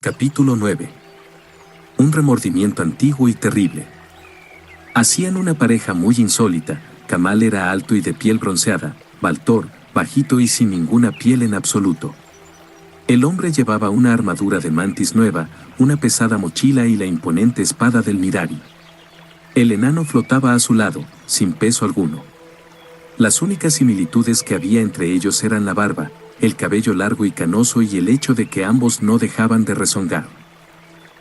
Capítulo 9. Un remordimiento antiguo y terrible. Hacían una pareja muy insólita. Kamal era alto y de piel bronceada, Baltor, bajito y sin ninguna piel en absoluto. El hombre llevaba una armadura de mantis nueva, una pesada mochila y la imponente espada del Mirari. El enano flotaba a su lado, sin peso alguno. Las únicas similitudes que había entre ellos eran la barba, el cabello largo y canoso y el hecho de que ambos no dejaban de rezongar.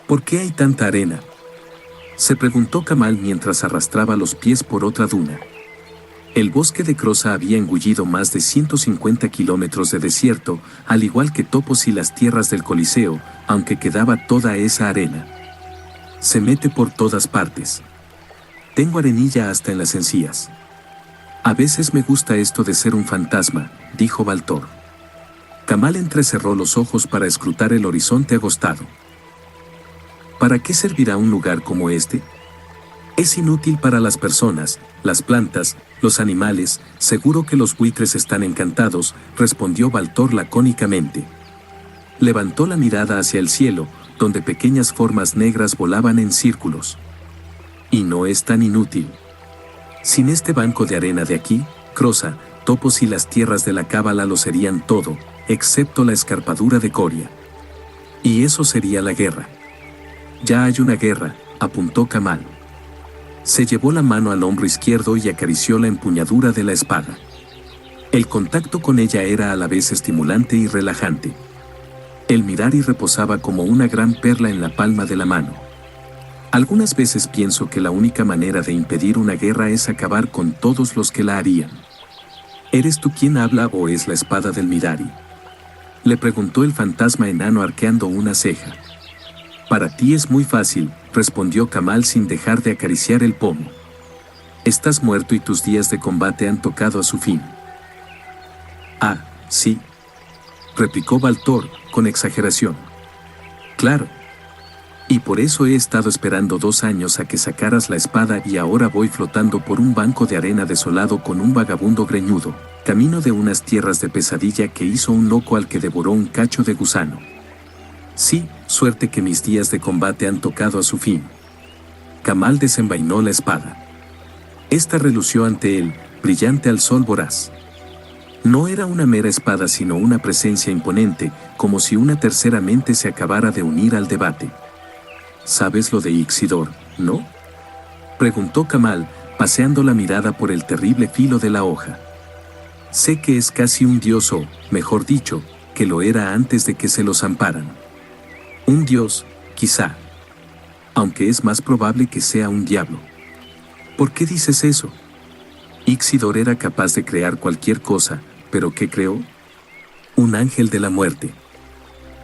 ¿Por qué hay tanta arena?, se preguntó Kamal mientras arrastraba los pies por otra duna. El bosque de Crosa había engullido más de 150 kilómetros de desierto, al igual que Topos y las tierras del Coliseo, aunque quedaba toda esa arena. Se mete por todas partes. Tengo arenilla hasta en las encías. A veces me gusta esto de ser un fantasma, dijo Baltor. Kamal entrecerró los ojos para escrutar el horizonte agostado. ¿Para qué servirá un lugar como este? Es inútil para las personas, las plantas, los animales, seguro que los buitres están encantados, respondió Baltor lacónicamente. Levantó la mirada hacia el cielo, donde pequeñas formas negras volaban en círculos. Y no es tan inútil. Sin este banco de arena de aquí, Crosa, Topos y las tierras de la Cábala lo serían todo, excepto la escarpadura de Coria. Y eso sería la guerra. Ya hay una guerra, apuntó Kamal. Se llevó la mano al hombro izquierdo y acarició la empuñadura de la espada. El contacto con ella era a la vez estimulante y relajante. El Mirari reposaba como una gran perla en la palma de la mano. Algunas veces pienso que la única manera de impedir una guerra es acabar con todos los que la harían. ¿Eres tú quien habla o es la espada del Mirari?, le preguntó el fantasma enano arqueando una ceja. Para ti es muy fácil, respondió Kamal sin dejar de acariciar el pomo. Estás muerto y tus días de combate han tocado a su fin. Ah, sí, replicó Baltor, con exageración. Claro. Y por eso he estado esperando 2 años a que sacaras la espada y ahora voy flotando por un banco de arena desolado con un vagabundo greñudo, camino de unas tierras de pesadilla que hizo un loco al que devoró un cacho de gusano. Sí, suerte que mis días de combate han tocado a su fin. Kamal desenvainó la espada. Esta relució ante él, brillante al sol voraz. No era una mera espada sino una presencia imponente, como si una tercera mente se acabara de unir al debate. ¿Sabes lo de Ixidor, no?, preguntó Kamal, paseando la mirada por el terrible filo de la hoja. Sé que es casi un dios o, mejor dicho, que lo era antes de que se los amparan. Un dios, quizá. Aunque es más probable que sea un diablo. ¿Por qué dices eso? Ixidor era capaz de crear cualquier cosa, pero ¿qué creó? Un ángel de la muerte.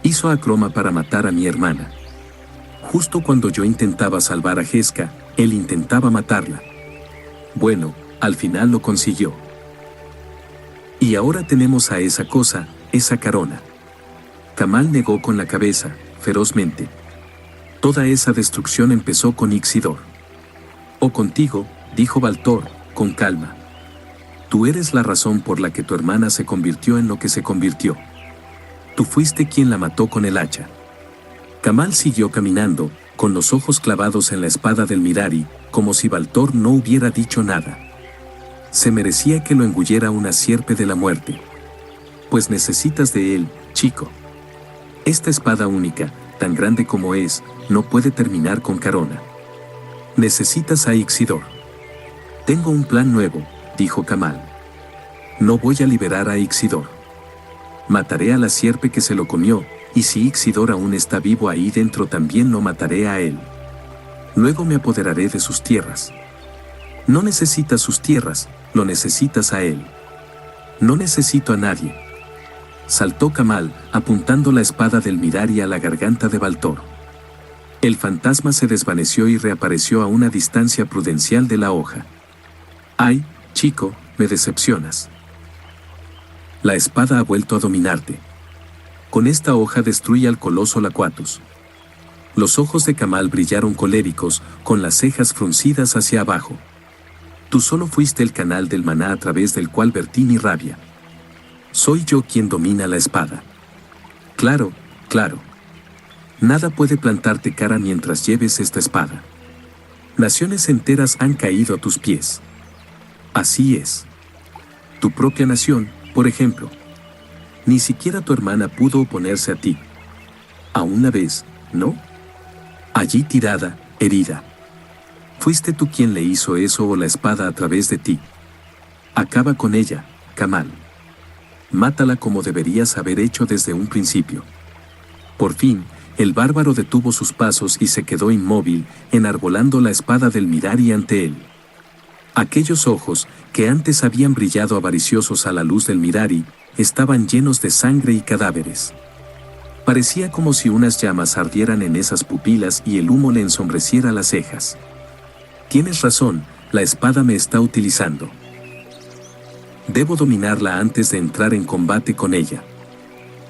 Hizo a Croma para matar a mi hermana. Justo cuando yo intentaba salvar a Jeska, él intentaba matarla. Bueno, al final lo consiguió. Y ahora tenemos a esa cosa, esa carona. Kamal negó con la cabeza, ferozmente. Toda esa destrucción empezó con Ixidor. O contigo, dijo Baltor, con calma. Tú eres la razón por la que tu hermana se convirtió en lo que se convirtió. Tú fuiste quien la mató con el hacha. Kamal siguió caminando, con los ojos clavados en la espada del Mirari, como si Baltor no hubiera dicho nada. Se merecía que lo engullera una sierpe de la muerte. Pues necesitas de él, chico. Esta espada única, tan grande como es, no puede terminar con Carona. Necesitas a Ixidor. Tengo un plan nuevo, dijo Kamal. No voy a liberar a Ixidor. Mataré a la sierpe que se lo comió, y si Ixidor aún está vivo ahí dentro también lo mataré a él. Luego me apoderaré de sus tierras. No necesitas sus tierras, lo necesitas a él. No necesito a nadie. Saltó Kamal, apuntando la espada del Mirari a la garganta de Baltor. El fantasma se desvaneció y reapareció a una distancia prudencial de la hoja. Ay, chico, me decepcionas. La espada ha vuelto a dominarte. Con esta hoja destruye al coloso Laquatus. Los ojos de Kamal brillaron coléricos, con las cejas fruncidas hacia abajo. Tú solo fuiste el canal del maná a través del cual vertí mi rabia. Soy yo quien domina la espada. Claro, claro. Nada puede plantarte cara mientras lleves esta espada. Naciones enteras han caído a tus pies. Así es. Tu propia nación, por ejemplo. Ni siquiera tu hermana pudo oponerse a ti. Aún la ves, ¿no? Allí tirada, herida. ¿Fuiste tú quien le hizo eso o la espada a través de ti? Acaba con ella, Kamal. Mátala como deberías haber hecho desde un principio. Por fin, el bárbaro detuvo sus pasos y se quedó inmóvil, enarbolando la espada del Mirari ante él. Aquellos ojos, que antes habían brillado avariciosos a la luz del Mirari, estaban llenos de sangre y cadáveres. Parecía como si unas llamas ardieran en esas pupilas y el humo le ensombreciera las cejas. Tienes razón, la espada me está utilizando. Debo dominarla antes de entrar en combate con ella.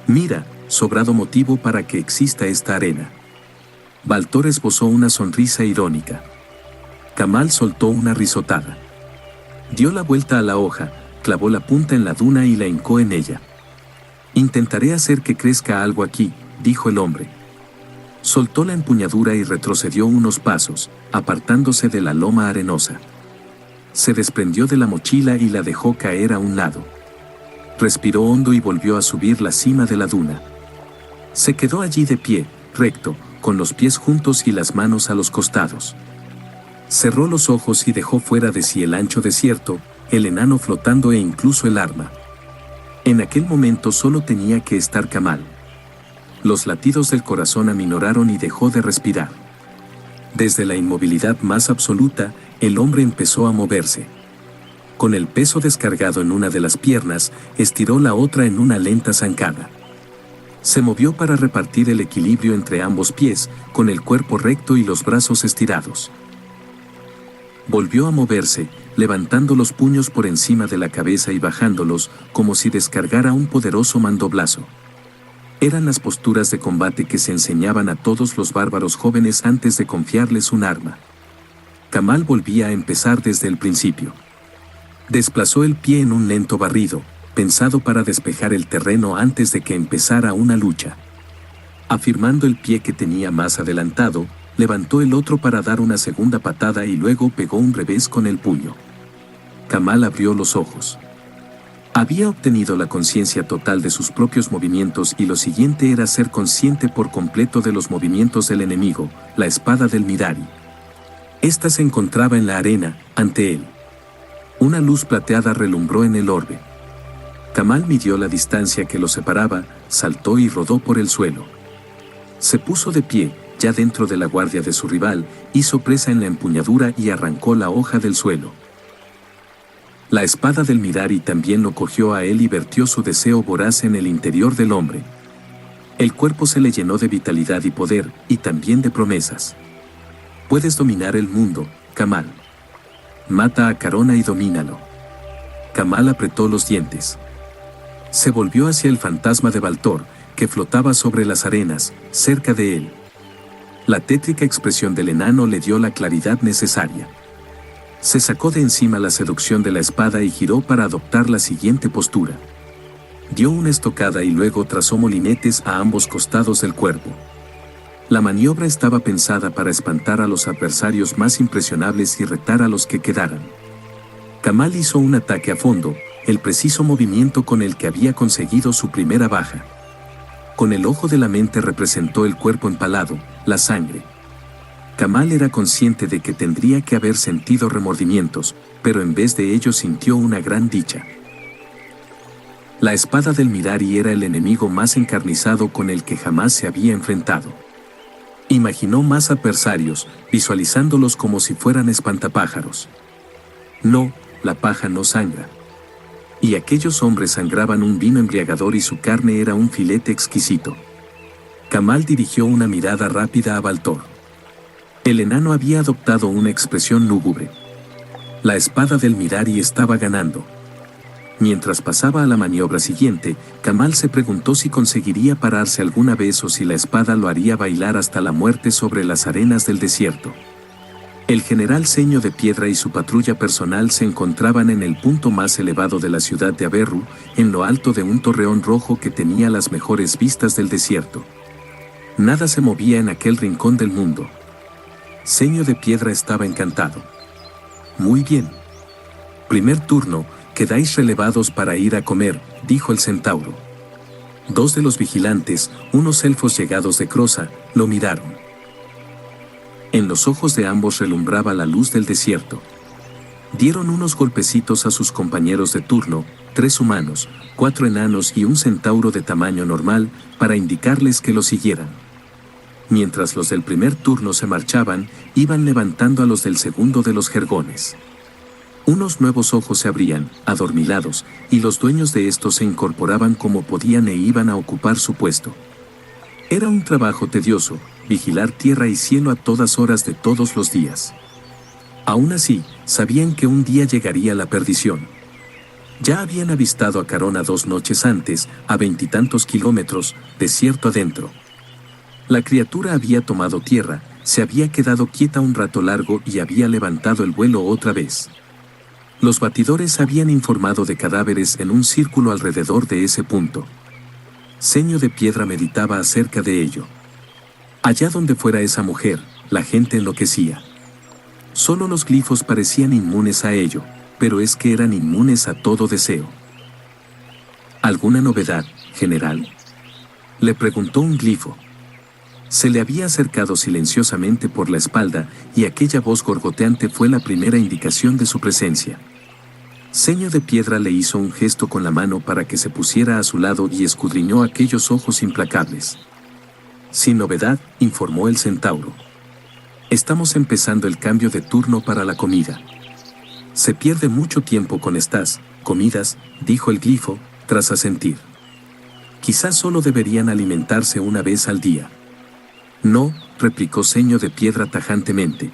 Mira, sobrado motivo para que exista esta arena. Baltor esbozó una sonrisa irónica. Kamal soltó una risotada. Dio la vuelta a la hoja, clavó la punta en la duna y la hincó en ella. Intentaré hacer que crezca algo aquí, dijo el hombre. Soltó la empuñadura y retrocedió unos pasos, apartándose de la loma arenosa. Se desprendió de la mochila y la dejó caer a un lado. Respiró hondo y volvió a subir la cima de la duna. Se quedó allí de pie, recto, con los pies juntos y las manos a los costados. Cerró los ojos y dejó fuera de sí el ancho desierto, el enano flotando e incluso el arma. En aquel momento solo tenía que estar Kamal. Los latidos del corazón aminoraron y dejó de respirar. Desde la inmovilidad más absoluta, el hombre empezó a moverse. Con el peso descargado en una de las piernas, estiró la otra en una lenta zancada. Se movió para repartir el equilibrio entre ambos pies, con el cuerpo recto y los brazos estirados. Volvió a moverse, levantando los puños por encima de la cabeza y bajándolos, como si descargara un poderoso mandoblazo. Eran las posturas de combate que se enseñaban a todos los bárbaros jóvenes antes de confiarles un arma. Kamal volvía a empezar desde el principio. Desplazó el pie en un lento barrido, pensado para despejar el terreno antes de que empezara una lucha. Afirmando el pie que tenía más adelantado, levantó el otro para dar una segunda patada y luego pegó un revés con el puño. Kamal abrió los ojos. Había obtenido la conciencia total de sus propios movimientos y lo siguiente era ser consciente por completo de los movimientos del enemigo, la espada del Mirari. Esta se encontraba en la arena, ante él. Una luz plateada relumbró en el orbe. Kamal midió la distancia que lo separaba, saltó y rodó por el suelo. Se puso de pie, ya dentro de la guardia de su rival, hizo presa en la empuñadura y arrancó la hoja del suelo. La espada del Mirari también lo cogió a él y vertió su deseo voraz en el interior del hombre. El cuerpo se le llenó de vitalidad y poder, y también de promesas. Puedes dominar el mundo, Kamal. Mata a Karona y domínalo. Kamal apretó los dientes. Se volvió hacia el fantasma de Baltor, que flotaba sobre las arenas, cerca de él. La tétrica expresión del enano le dio la claridad necesaria. Se sacó de encima la seducción de la espada y giró para adoptar la siguiente postura. Dio una estocada y luego trazó molinetes a ambos costados del cuerpo. La maniobra estaba pensada para espantar a los adversarios más impresionables y retar a los que quedaran. Kamal hizo un ataque a fondo, el preciso movimiento con el que había conseguido su primera baja. Con el ojo de la mente representó el cuerpo empalado, la sangre. Kamal era consciente de que tendría que haber sentido remordimientos, pero en vez de ello sintió una gran dicha. La espada del Mirari era el enemigo más encarnizado con el que jamás se había enfrentado. Imaginó más adversarios, visualizándolos como si fueran espantapájaros. No, la paja no sangra. Y aquellos hombres sangraban un vino embriagador y su carne era un filete exquisito. Kamal dirigió una mirada rápida a Baltor. El enano había adoptado una expresión lúgubre. La espada del Mirari estaba ganando. Mientras pasaba a la maniobra siguiente, Kamal se preguntó si conseguiría pararse alguna vez o si la espada lo haría bailar hasta la muerte sobre las arenas del desierto. El general Ceño de Piedra y su patrulla personal se encontraban en el punto más elevado de la ciudad de Aberru, en lo alto de un torreón rojo que tenía las mejores vistas del desierto. Nada se movía en aquel rincón del mundo. Ceño de Piedra estaba encantado. Muy bien. Primer turno, quedáis relevados para ir a comer, dijo el centauro. Dos de los vigilantes, unos elfos llegados de Croza, lo miraron. En los ojos de ambos relumbraba la luz del desierto. Dieron unos golpecitos a sus compañeros de turno, 3 humanos, 4 enanos y un centauro de tamaño normal, para indicarles que lo siguieran. Mientras los del primer turno se marchaban, iban levantando a los del segundo de los jergones. Unos nuevos ojos se abrían, adormilados, y los dueños de estos se incorporaban como podían e iban a ocupar su puesto. Era un trabajo tedioso, vigilar tierra y cielo a todas horas de todos los días. Aún así, sabían que un día llegaría la perdición. Ya habían avistado a Carona 2 noches antes, a 20 y tantos kilómetros, desierto adentro. La criatura había tomado tierra, se había quedado quieta un rato largo y había levantado el vuelo otra vez. Los batidores habían informado de cadáveres en un círculo alrededor de ese punto. Ceño de Piedra meditaba acerca de ello. Allá donde fuera esa mujer, la gente enloquecía. Solo los glifos parecían inmunes a ello, pero es que eran inmunes a todo deseo. ¿Alguna novedad, general?, le preguntó un glifo. Se le había acercado silenciosamente por la espalda y aquella voz gorgoteante fue la primera indicación de su presencia. Ceño de Piedra le hizo un gesto con la mano para que se pusiera a su lado y escudriñó aquellos ojos implacables. Sin novedad, informó el centauro. Estamos empezando el cambio de turno para la comida. Se pierde mucho tiempo con estas comidas, dijo el glifo, tras asentir. Quizás solo deberían alimentarse una vez al día. No, replicó Ceño de Piedra tajantemente.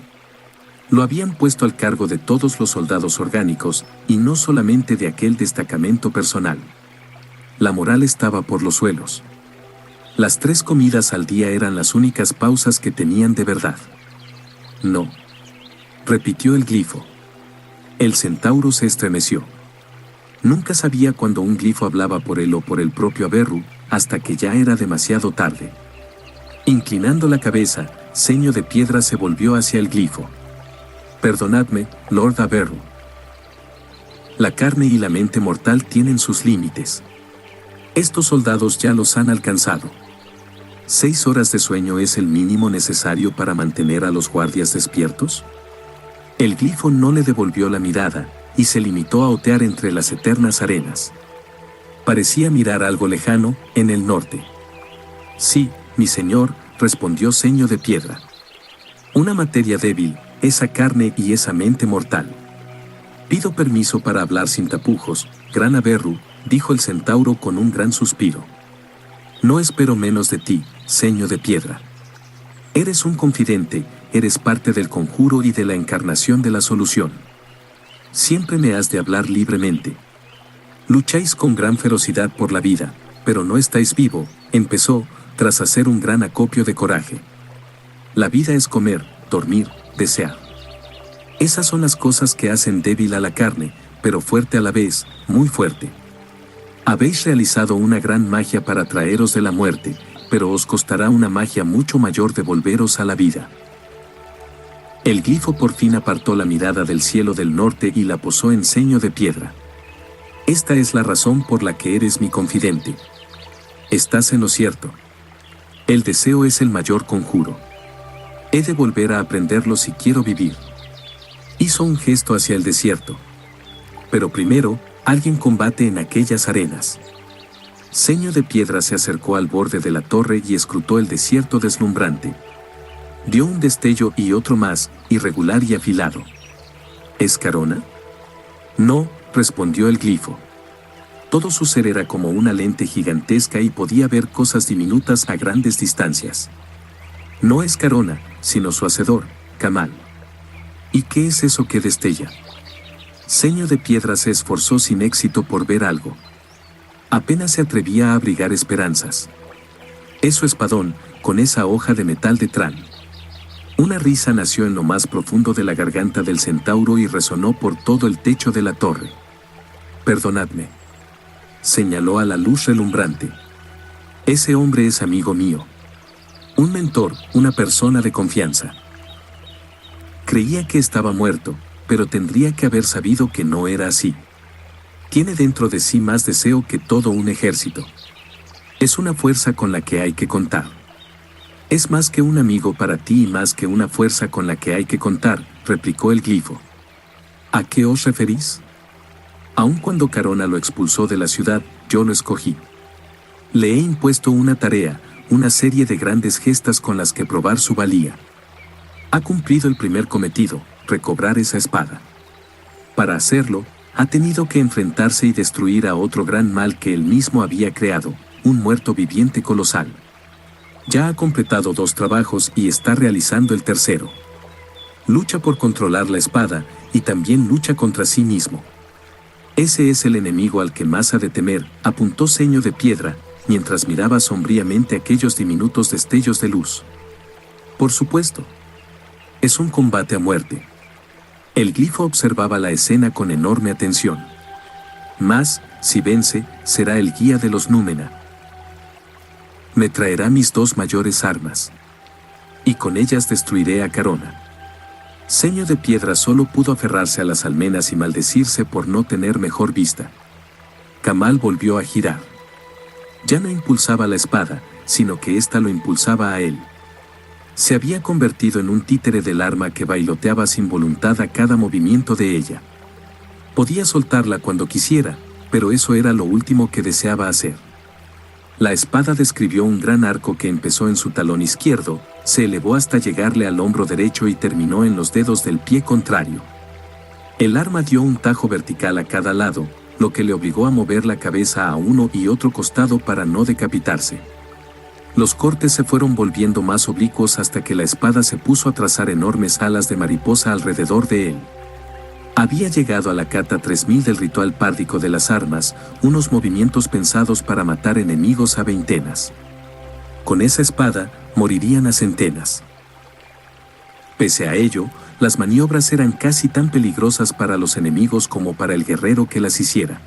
Lo habían puesto al cargo de todos los soldados orgánicos, y no solamente de aquel destacamento personal. La moral estaba por los suelos. Las 3 comidas al día eran las únicas pausas que tenían de verdad. No, repitió el glifo. El centauro se estremeció. Nunca sabía cuando un glifo hablaba por él o por el propio Averru, hasta que ya era demasiado tarde. Inclinando la cabeza, Ceño de Piedra se volvió hacia el glifo. Perdonadme, Lord Averru. La carne y la mente mortal tienen sus límites. Estos soldados ya los han alcanzado. 6 horas de sueño es el mínimo necesario para mantener a los guardias despiertos. El glifo no le devolvió la mirada, y se limitó a otear entre las eternas arenas. Parecía mirar algo lejano, en el norte. Sí, mi señor, respondió Ceño de Piedra. Una materia débil, esa carne y esa mente mortal. Pido permiso para hablar sin tapujos, gran Averru, dijo el centauro con un gran suspiro. No espero menos de ti, Ceño de Piedra. Eres un confidente, eres parte del conjuro y de la encarnación de la solución. Siempre me has de hablar libremente. Lucháis con gran ferocidad por la vida, pero no estáis vivo, empezó, tras hacer un gran acopio de coraje. La vida es comer, dormir, desear. Esas son las cosas que hacen débil a la carne, pero fuerte a la vez, muy fuerte. Habéis realizado una gran magia para traeros de la muerte, pero os costará una magia mucho mayor devolveros a la vida. El glifo por fin apartó la mirada del cielo del norte y la posó en Ceño de Piedra. Esta es la razón por la que eres mi confidente. Estás en lo cierto. El deseo es el mayor conjuro. He de volver a aprenderlo si quiero vivir. Hizo un gesto hacia el desierto. Pero primero, alguien combate en aquellas arenas. Ceño de Piedra se acercó al borde de la torre y escrutó el desierto deslumbrante. Dio un destello y otro más, irregular y afilado. ¿Es Carona? No, respondió el glifo. Todo su ser era como una lente gigantesca y podía ver cosas diminutas a grandes distancias. No es Carona, sino su hacedor, Camal. ¿Y qué es eso que destella? Ceño de Piedra se esforzó sin éxito por ver algo. Apenas se atrevía a abrigar esperanzas. Es su espadón, con esa hoja de metal de Tran. Una risa nació en lo más profundo de la garganta del centauro y resonó por todo el techo de la torre. Perdonadme. Señaló a la luz relumbrante. Ese hombre es amigo mío. Un mentor, una persona de confianza. Creía que estaba muerto, pero tendría que haber sabido que no era así. Tiene dentro de sí más deseo que todo un ejército. Es una fuerza con la que hay que contar. Es más que un amigo para ti y más que una fuerza con la que hay que contar, replicó el glifo. ¿A qué os referís? Aun cuando Carona lo expulsó de la ciudad, yo lo escogí. Le he impuesto una tarea, una serie de grandes gestas con las que probar su valía. Ha cumplido el primer cometido, recobrar esa espada. Para hacerlo, ha tenido que enfrentarse y destruir a otro gran mal que él mismo había creado, un muerto viviente colosal. Ya ha completado 2 trabajos y está realizando el tercero. Lucha por controlar la espada y también lucha contra sí mismo. Ese es el enemigo al que más ha de temer, apuntó Ceño de Piedra, mientras miraba sombríamente aquellos diminutos destellos de luz. Por supuesto. Es un combate a muerte. El glifo observaba la escena con enorme atención. Mas, si vence, será el guía de los Númena. Me traerá mis 2 mayores armas. Y con ellas destruiré a Carona. Ceño de Piedra solo pudo aferrarse a las almenas y maldecirse por no tener mejor vista. Camal volvió a girar. Ya no impulsaba la espada, sino que ésta lo impulsaba a él. Se había convertido en un títere del arma que bailoteaba sin voluntad a cada movimiento de ella. Podía soltarla cuando quisiera, pero eso era lo último que deseaba hacer. La espada describió un gran arco que empezó en su talón izquierdo, se elevó hasta llegarle al hombro derecho y terminó en los dedos del pie contrario. El arma dio un tajo vertical a cada lado, lo que le obligó a mover la cabeza a uno y otro costado para no decapitarse. Los cortes se fueron volviendo más oblicuos hasta que la espada se puso a trazar enormes alas de mariposa alrededor de él. Había llegado a la cata 3000 del ritual párdico de las armas, unos movimientos pensados para matar enemigos a veintenas. Con esa espada, morirían a centenas. Pese a ello, las maniobras eran casi tan peligrosas para los enemigos como para el guerrero que las hiciera.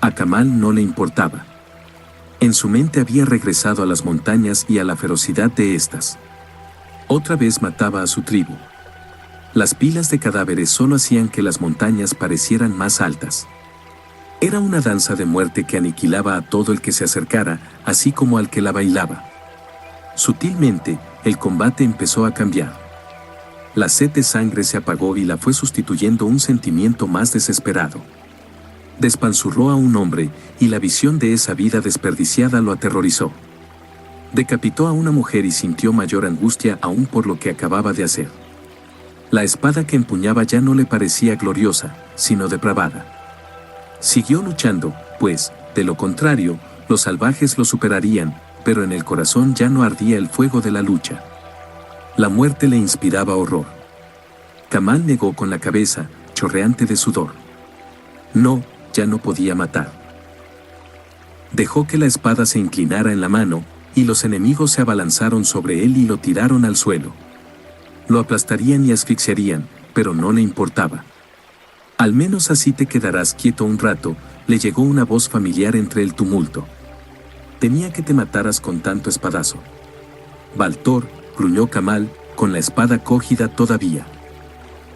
A Camal no le importaba. En su mente había regresado a las montañas y a la ferocidad de estas. Otra vez mataba a su tribu. Las pilas de cadáveres solo hacían que las montañas parecieran más altas. Era una danza de muerte que aniquilaba a todo el que se acercara, así como al que la bailaba. Sutilmente, el combate empezó a cambiar. La sed de sangre se apagó y la fue sustituyendo un sentimiento más desesperado. Despanzurró a un hombre, y la visión de esa vida desperdiciada lo aterrorizó. Decapitó a una mujer y sintió mayor angustia aún por lo que acababa de hacer. La espada que empuñaba ya no le parecía gloriosa, sino depravada. Siguió luchando, pues, de lo contrario, los salvajes lo superarían, pero en el corazón ya no ardía el fuego de la lucha. La muerte le inspiraba horror. Camal negó con la cabeza, chorreante de sudor. No, ya no podía matar. Dejó que la espada se inclinara en la mano, y los enemigos se abalanzaron sobre él y lo tiraron al suelo. Lo aplastarían y asfixiarían, pero no le importaba. Al menos así te quedarás quieto un rato, le llegó una voz familiar entre el tumulto. Tenía que te mataras con tanto espadazo. Baltor, gruñó Camal, con la espada cógida todavía.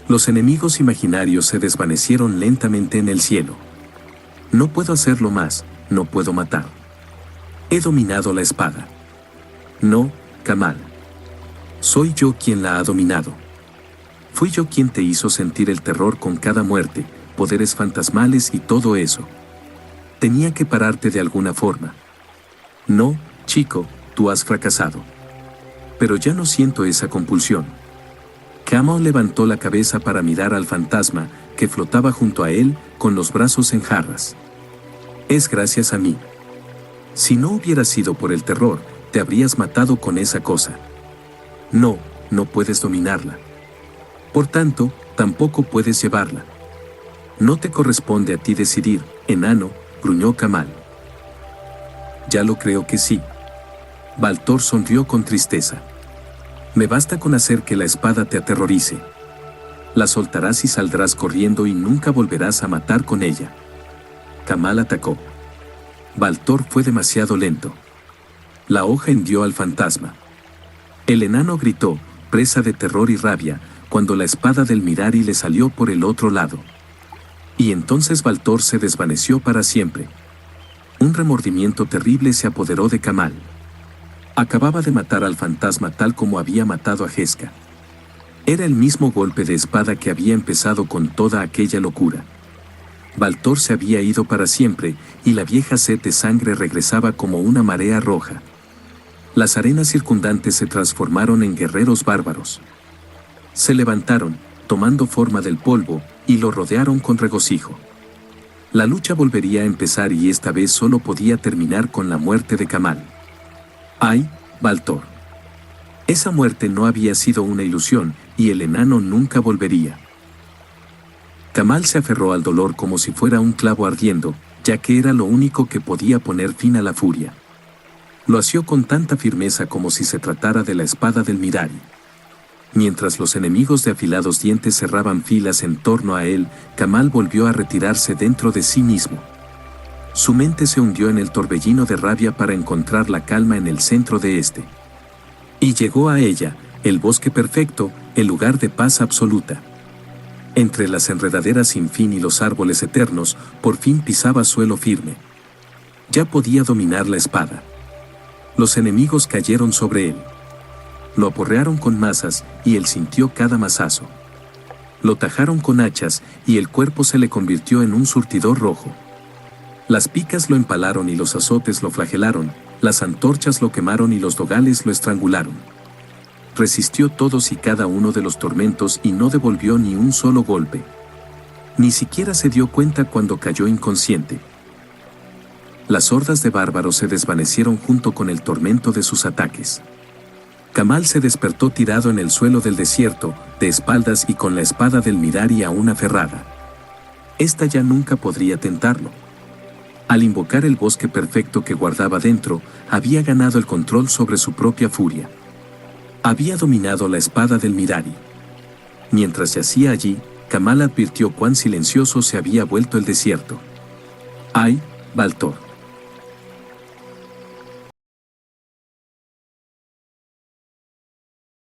Los enemigos imaginarios se desvanecieron lentamente en el cielo. No puedo hacerlo más, no puedo matar. He dominado la espada. No, Camal. Soy yo quien la ha dominado. Fui yo quien te hizo sentir el terror con cada muerte, poderes fantasmales y todo eso. Tenía que pararte de alguna forma. No, chico, tú has fracasado. Pero ya no siento esa compulsión. Camal levantó la cabeza para mirar al fantasma, que flotaba junto a él, con los brazos en jarras. Es gracias a mí. Si no hubiera sido por el terror, te habrías matado con esa cosa. No, no puedes dominarla. Por tanto, tampoco puedes llevarla. No te corresponde a ti decidir, enano, gruñó Camal. Ya lo creo que sí. Baltor sonrió con tristeza. Me basta con hacer que la espada te aterrorice. La soltarás y saldrás corriendo y nunca volverás a matar con ella. Camal atacó. Baltor fue demasiado lento. La hoja hendió al fantasma. El enano gritó, presa de terror y rabia, cuando la espada del Mirari le salió por el otro lado. Y entonces Baltor se desvaneció para siempre. Un remordimiento terrible se apoderó de Kamal. Acababa de matar al fantasma tal como había matado a Jeska. Era el mismo golpe de espada que había empezado con toda aquella locura. Baltor se había ido para siempre, y la vieja sed de sangre regresaba como una marea roja. Las arenas circundantes se transformaron en guerreros bárbaros. Se levantaron, tomando forma del polvo, y lo rodearon con regocijo. La lucha volvería a empezar y esta vez solo podía terminar con la muerte de Kamal. ¡Ay, Baltor! Esa muerte no había sido una ilusión, y el enano nunca volvería. Kamal se aferró al dolor como si fuera un clavo ardiendo, ya que era lo único que podía poner fin a la furia. Lo asió con tanta firmeza como si se tratara de la espada del Mirari. Mientras los enemigos de afilados dientes cerraban filas en torno a él, Kamal volvió a retirarse dentro de sí mismo. Su mente se hundió en el torbellino de rabia para encontrar la calma en el centro de este. Y llegó a ella, el bosque perfecto, el lugar de paz absoluta. Entre las enredaderas sin fin y los árboles eternos, por fin pisaba suelo firme. Ya podía dominar la espada. Los enemigos cayeron sobre él. Lo aporrearon con mazas, y él sintió cada mazazo. Lo tajaron con hachas, y el cuerpo se le convirtió en un surtidor rojo. Las picas lo empalaron y los azotes lo flagelaron, las antorchas lo quemaron y los dogales lo estrangularon. Resistió todos y cada uno de los tormentos y no devolvió ni un solo golpe. Ni siquiera se dio cuenta cuando cayó inconsciente. Las hordas de bárbaros se desvanecieron junto con el tormento de sus ataques. Kamal se despertó tirado en el suelo del desierto, de espaldas y con la espada del Mirari aún aferrada. Esta ya nunca podría tentarlo. Al invocar el bosque perfecto que guardaba dentro, había ganado el control sobre su propia furia. Había dominado la espada del Mirari. Mientras yacía allí, Kamal advirtió cuán silencioso se había vuelto el desierto. ¡Ay, Baltor!